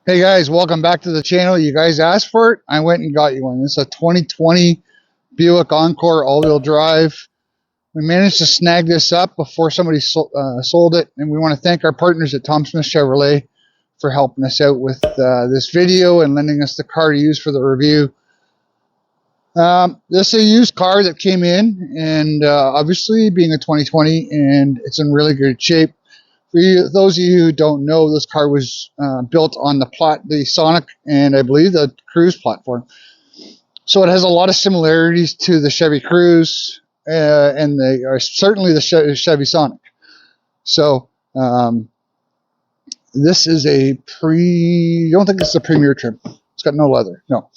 Hey guys, welcome back to the channel. You guys asked for it. I went and got you one. It's a 2020 Buick Encore all-wheel drive. We managed to snag this up before somebody sold it, and we want to thank our partners at Tom Smith Chevrolet for helping us out with this video and lending us the car to use for the review. This is a used car that came in, and obviously being a 2020, and it's in really good shape. For those of you who don't know, this car was built on the Sonic and I believe the Cruise platform. So it has a lot of similarities to the Chevy Cruise and certainly the Chevy Sonic. So this is a you don't think it's a premier trim. It's got no leather, no.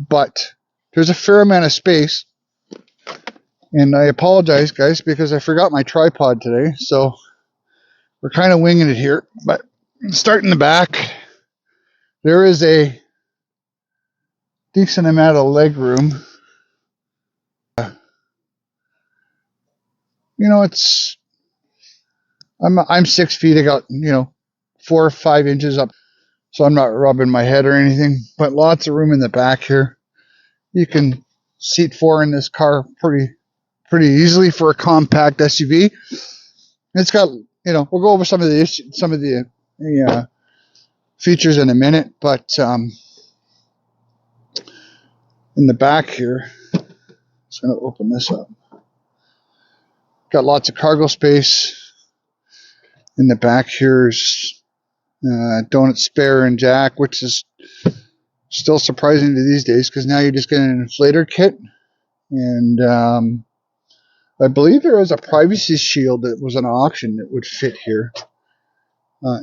But there's a fair amount of space. And I apologize, guys, because I forgot my tripod today. So we're kind of winging it here, but starting the back, there is a decent amount of leg room. You know, I'm 6 feet. I got 4 or 5 inches up, so I'm not rubbing my head or anything. But lots of room in the back here. You can seat 4 in this car pretty easily for a compact SUV. It's got we'll go over some of the features in a minute, but in the back here, I'm just going to open this up. Got lots of cargo space. In the back here's donut spare and jack, which is still surprising to these days because now you're just getting an inflator kit. And I believe there was a privacy shield that was an auction that would fit here.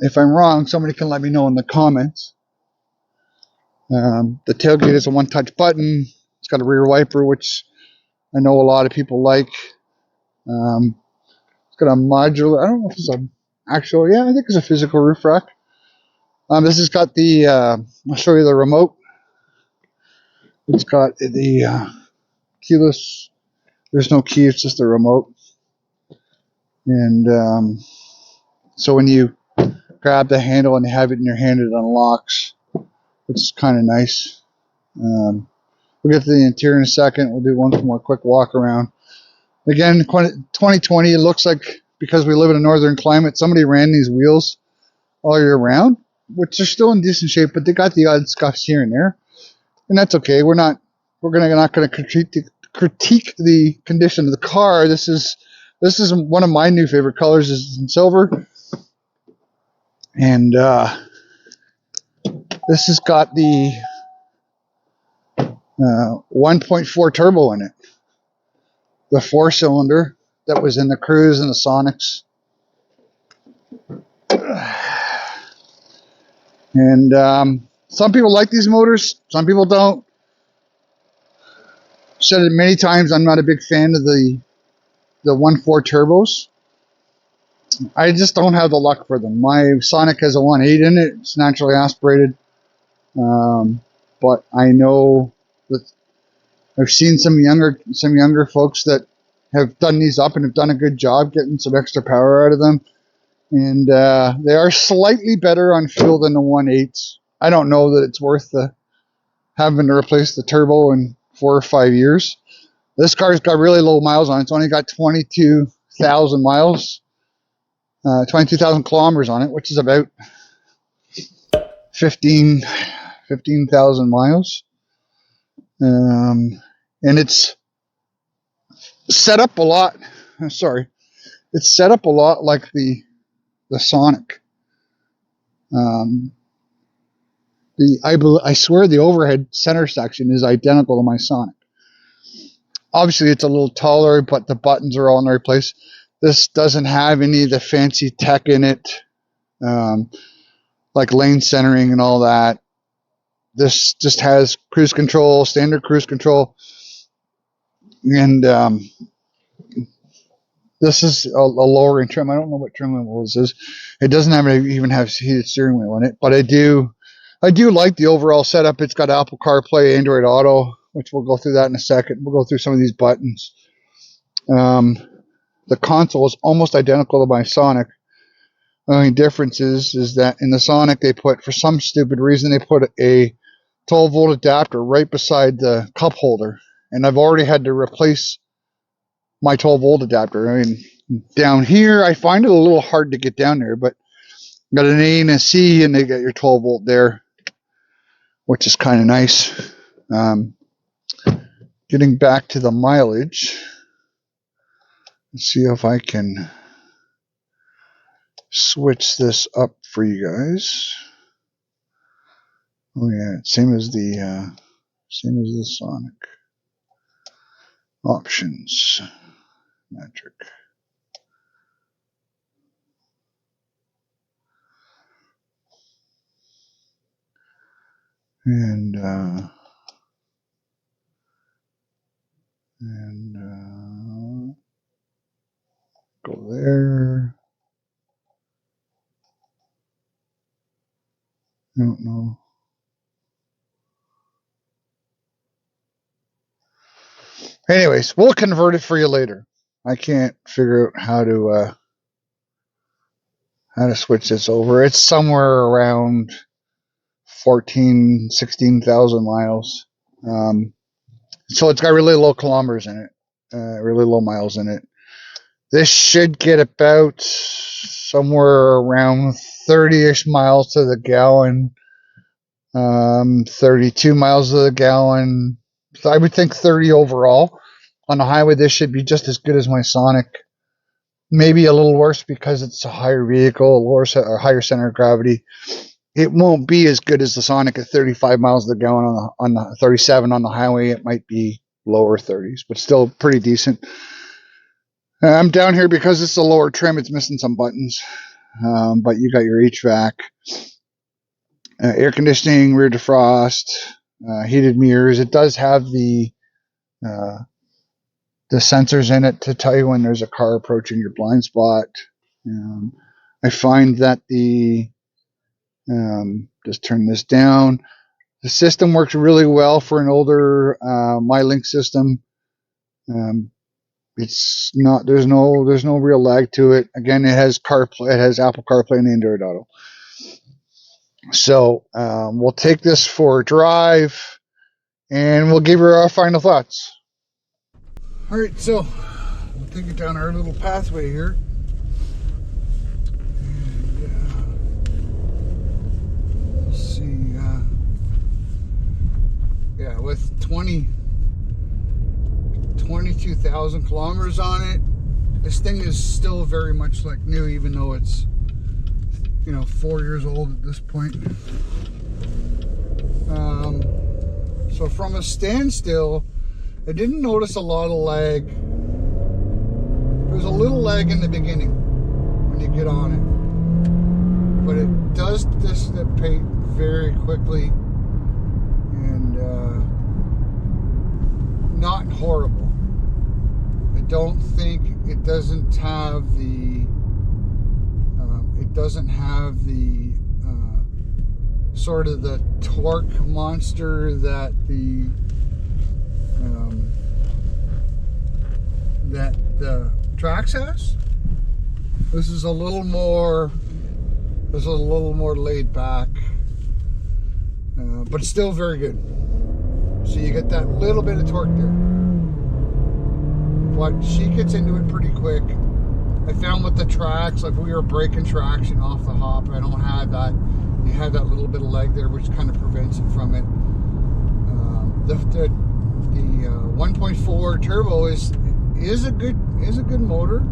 If I'm wrong, somebody can let me know in the comments. The tailgate is a one-touch button. It's got a rear wiper, which I know a lot of people like. It's got a modular, I don't know if it's an actual, I think it's a physical roof rack. This has got the, I'll show you the remote. It's got the keyless, there's no key, it's just the remote. And so when you grab the handle and have it in your hand, it unlocks, which is kind of nice. We'll get to the interior in a second. We'll do one more quick walk around. Again, 2020, it looks like because we live in a northern climate, somebody ran these wheels all year round, which are still in decent shape, but they got the odd scuffs here and there, and that's okay. We're not going to critique the condition of the car. This is one of my new favorite colors, is in silver, and this has got the 1.4 turbo in it. The 4-cylinder that was in the Cruise and the Sonics. And some people like these motors, some people don't. I've said it many times, I'm not a big fan of the 1.4 turbos. I just don't have the luck for them. My Sonic has a 1.8 in it. It's naturally aspirated. But I know that I've seen some younger folks that have done these up and have done a good job getting some extra power out of them. And they are slightly better on fuel than the 1.8s. I don't know that it's worth having to replace the turbo in 4 or 5 years. This car's got really low miles on it. It's only got 22,000 miles, 22,000 kilometers on it, which is about 15,000 miles. And it's set up a lot. It's set up a lot like the Sonic. I swear the overhead center section is identical to my Sonic. Obviously, it's a little taller, but the buttons are all in the right place. This doesn't have any of the fancy tech in it, like lane centering and all that. This just has cruise control, standard cruise control, and this is a lowering trim. I don't know what trim level this is. It doesn't even have heated steering wheel in it, but I do like the overall setup. It's got Apple CarPlay, Android Auto, which we'll go through that in a second. We'll go through some of these buttons. The console is almost identical to my Sonic. The only difference is that in the Sonic they put, for some stupid reason, they put a 12-volt adapter right beside the cup holder, and I've already had to replace my 12-volt adapter. I mean, down here I find it a little hard to get down there, but got an A and a C, and they got your 12-volt there, which is kind of nice. Getting back to the mileage, let's see if I can switch this up for you guys. Oh yeah, same as the Sonic. Options, metric. And go there. I don't know. Anyways, we'll convert it for you later. I can't figure out how to switch this over. It's somewhere around 16,000 miles. So it's got really low kilometers in it, really low miles in it. This should get about somewhere around 30-ish miles to the gallon, 32 miles to the gallon. So I would think 30 overall. On the highway, this should be just as good as my Sonic. Maybe a little worse because it's a higher vehicle, or higher center of gravity. It won't be as good as the Sonic at 35 miles to the gallon on the 37 on the highway. It might be lower 30s, but still pretty decent. I'm down here because it's a lower trim. It's missing some buttons, but you got your HVAC, air conditioning, rear defrost, heated mirrors. It does have the sensors in it to tell you when there's a car approaching your blind spot. I find that just turn this down. The system works really well for an older MyLink system. It's not. There's no real lag to it. Again, it has CarPlay. It has Apple CarPlay and Android Auto. So we'll take this for a drive, and we'll give her our final thoughts. All right, so we'll take it down our little pathway here. And, we'll see. Yeah, with 22,000 kilometers on it, this thing is still very much like new, even though it's 4 years old at this point. So from a standstill, I didn't notice a lot of lag. There's a little lag in the beginning when you get on it, but it does dissipate very quickly, and not horrible. I don't think it doesn't have the sort of the torque monster that the Trax has. This is a little more laid back, but still very good. So you get that little bit of torque there, but she gets into it pretty quick. I found with the Trax, like we were breaking traction off the hop, I don't have that. You have that little bit of lag there, which kind of prevents it from it. The 1.4 turbo is a good motor.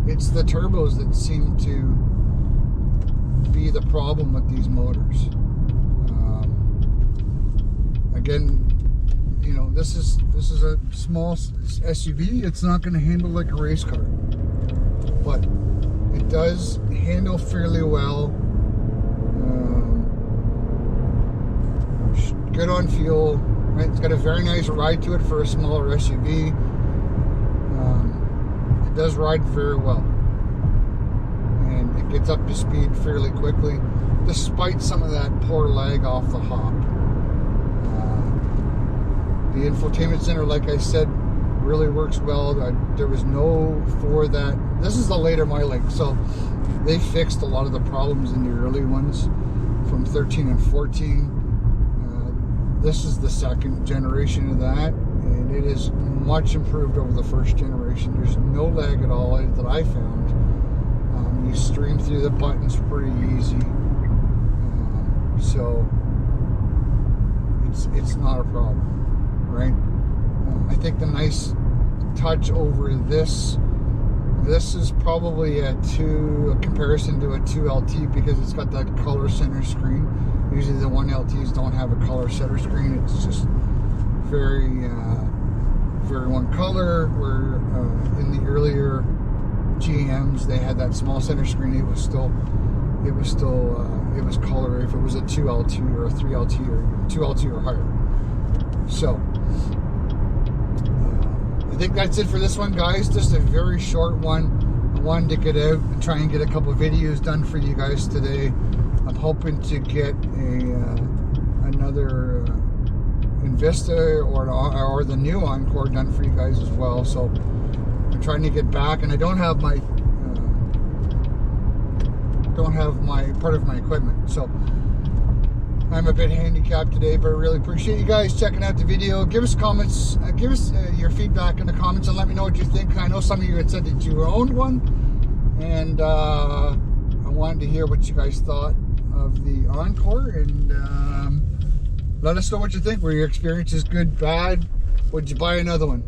It's the turbos that seem to be the problem with these motors. Again, this is a small SUV. It's not going to handle like a race car, but it does handle fairly well. Good on fuel. Right? It's got a very nice ride to it for a smaller SUV. It does ride very well, and it gets up to speed fairly quickly, despite some of that poor lag off the hop. The infotainment center, like I said, really works well. There was no for that. This is the later MyLink, so they fixed a lot of the problems in the early ones from 13 and 14. This is the second generation of that, and it is much improved over the first generation. There's no lag at all that I found. You stream through the buttons pretty easy, so it's not a problem, right? I think the nice touch over this is probably a comparison to a 2LT, because it's got that color center screen. Usually the 1LTs don't have a color center screen. It's just very one color, where in the earlier GMs they had that small center screen. It was color if it was a 2LT or a 3LT or 2LT or higher. So I think that's it for this one, guys. Just a very short one. I wanted to get out and try and get a couple of videos done for you guys today. I'm hoping to get another Invista or the new Encore done for you guys as well. So I'm trying to get back, and I don't have my part of my equipment, so I'm a bit handicapped today. But I really appreciate you guys checking out the video. Give us comments, give us your feedback in the comments, and let me know what you think. I know some of you had said that you owned one, and I wanted to hear what you guys thought of the Encore, and let us know what you think. Were your experiences good, bad? Would you buy another one?